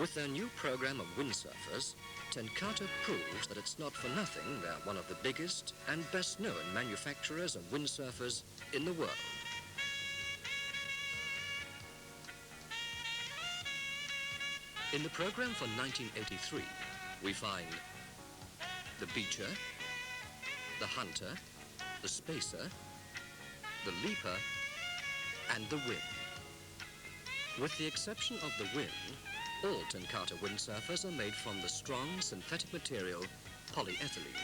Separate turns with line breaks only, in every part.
With their new program of windsurfers, Cate proves that it's not for nothing they're one of the biggest and best-known manufacturers of windsurfers in the world. In the program for 1983, we find the Beacher, the Hunter, the Spacer, the Leaper, and the Win. With the exception of the Win, all Cate windsurfers are made from the strong synthetic material polyethylene.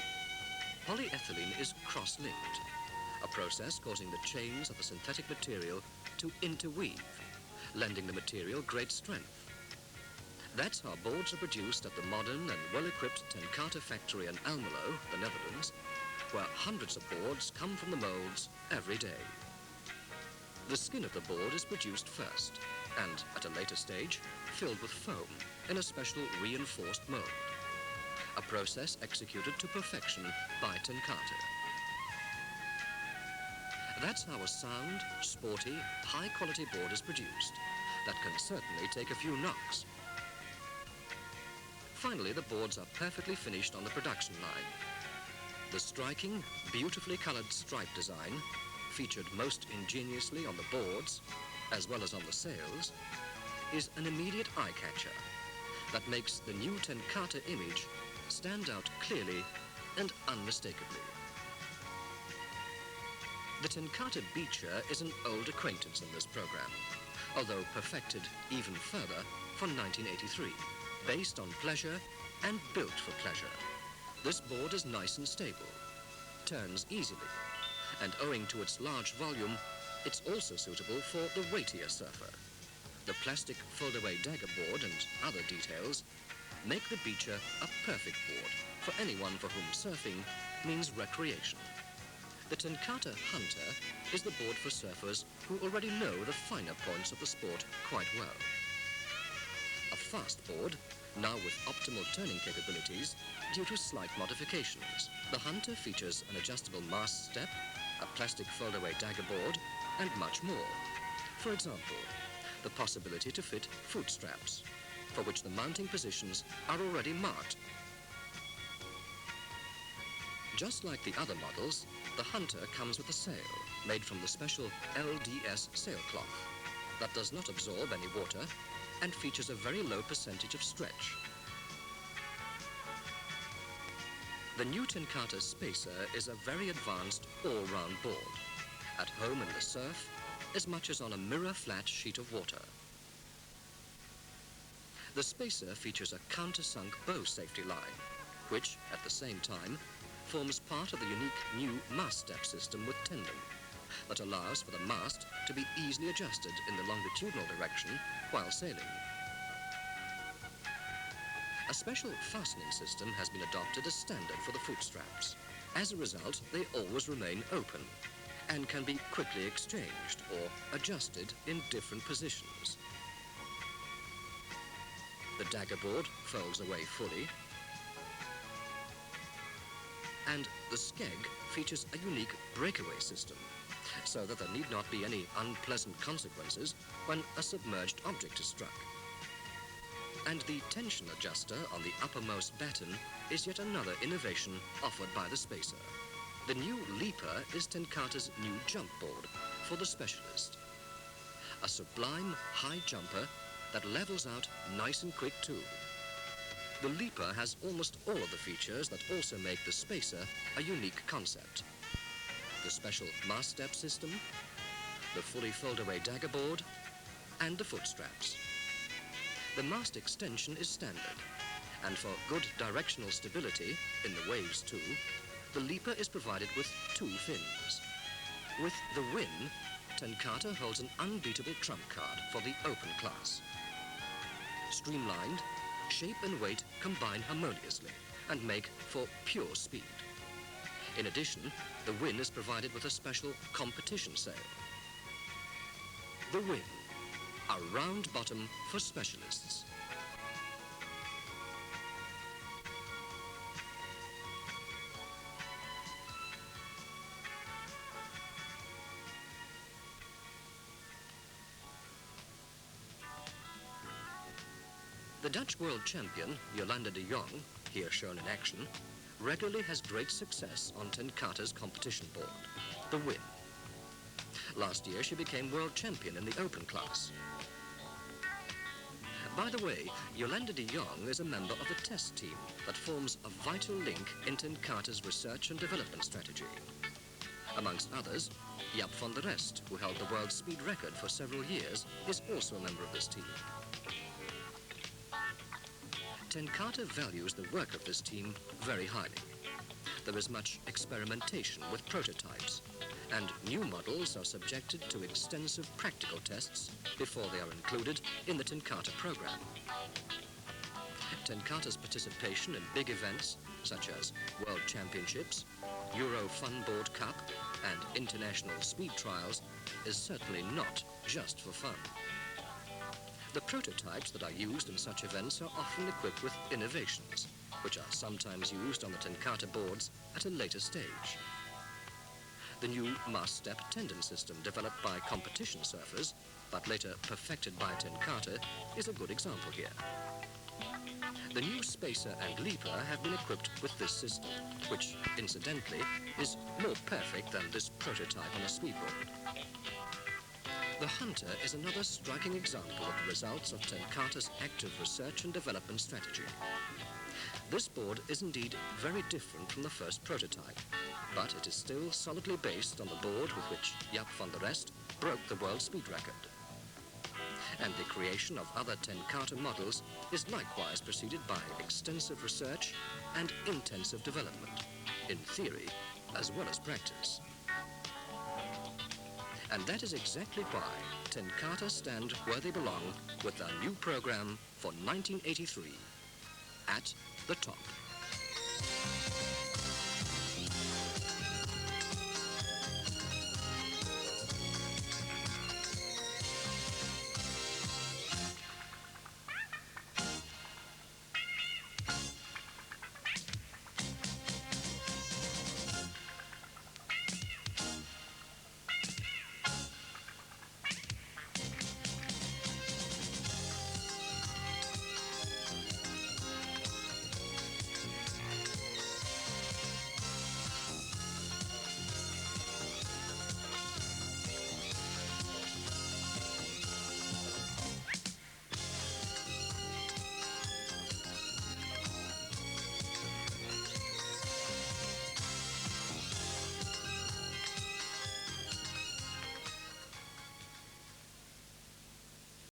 Polyethylene is cross-linked, a process causing the chains of the synthetic material to interweave, lending the material great strength. That's how boards are produced at the modern and well-equipped Cate factory in Almelo, the Netherlands, where hundreds of boards come from the molds every day. The skin of the board is produced first, and at a later stage, filled with foam in a special reinforced mold, a process executed to perfection by Cate. That's how a sound, sporty, high-quality board is produced that can certainly take a few knocks. Finally, the boards are perfectly finished on the production line. The striking, beautifully colored stripe design, featured most ingeniously on the boards, as well as on the sails, is an immediate eye-catcher that makes the new Cate image stand out clearly and unmistakably. The Cate Beacher is an old acquaintance in this program, although perfected even further for 1983. Based on pleasure and built for pleasure, this board is nice and stable, turns easily, and owing to its large volume, it's also suitable for the weightier surfer. The plastic fold-away dagger board and other details make the Beacher a perfect board for anyone for whom surfing means recreation. The Cate Hunter is the board for surfers who already know the finer points of the sport quite well. A fast board, now with optimal turning capabilities due to slight modifications. The Hunter features an adjustable mast step, a plastic fold-away dagger board, and much more. For example, the possibility to fit foot straps, for which the mounting positions are already marked. Just like the other models, the Hunter comes with a sail made from the special LDS sailcloth that does not absorb any water and features a very low percentage of stretch. The new Cate Spacer is a very advanced all-round board, at home in the surf as much as on a mirror-flat sheet of water. The Spacer features a countersunk bow safety line, which, at the same time, forms part of the unique new mast step system with tendon that allows for the mast to be easily adjusted in the longitudinal direction while sailing. A special fastening system has been adopted as standard for the foot straps. As a result, they always remain open and can be quickly exchanged or adjusted in different positions. The dagger board folds away fully, and the skeg features a unique breakaway system, so that there need not be any unpleasant consequences when a submerged object is struck. And the tension adjuster on the uppermost batten is yet another innovation offered by the Spacer. The new Leaper is Cate's new jump board for the specialist. A sublime high jumper that levels out nice and quick too. The Leaper has almost all of the features that also make the Spacer a unique concept. The special mast step system, the fully fold-away dagger board, and the foot straps. The mast extension is standard, and for good directional stability, in the waves too, the Leaper is provided with 2 fins. With the Win, Cate holds an unbeatable trump card for the open class. Streamlined, shape and weight combine harmoniously and make for pure speed. In addition, the Win is provided with a special competition sail. The Win, a round bottom for specialists. The Dutch world champion, Jolanda de Jong, here shown in action, regularly has great success on Cate's competition board, the Win. Last year, she became world champion in the open class. By the way, Jolanda de Jong is a member of the test team that forms a vital link in Cate's research and development strategy. Amongst others, Jaap van der Rest, who held the world speed record for several years, is also a member of this team. Cate values the work of this team very highly. There is much experimentation with prototypes, and new models are subjected to extensive practical tests before they are included in the Cate program. Cate's participation in big events such as World Championships, Euro Fun Board Cup, and international speed trials is certainly not just for fun. The prototypes that are used in such events are often equipped with innovations, which are sometimes used on the Cate boards at a later stage. The new mass step tendon system developed by competition surfers, but later perfected by Cate, is a good example here. The new spacer and leaper have been equipped with this system, which, incidentally, is more perfect than this prototype on a speedboard. The Hunter is another striking example of the results of Cate's active research and development strategy. This board is indeed very different from the first prototype, but it is still solidly based on the board with which Jaap van der Rest broke the world speed record. And the creation of other Cate models is likewise preceded by extensive research and intensive development, in theory as well as practice. And that is exactly why Cate stand where they belong with their new program for 1983, at the top.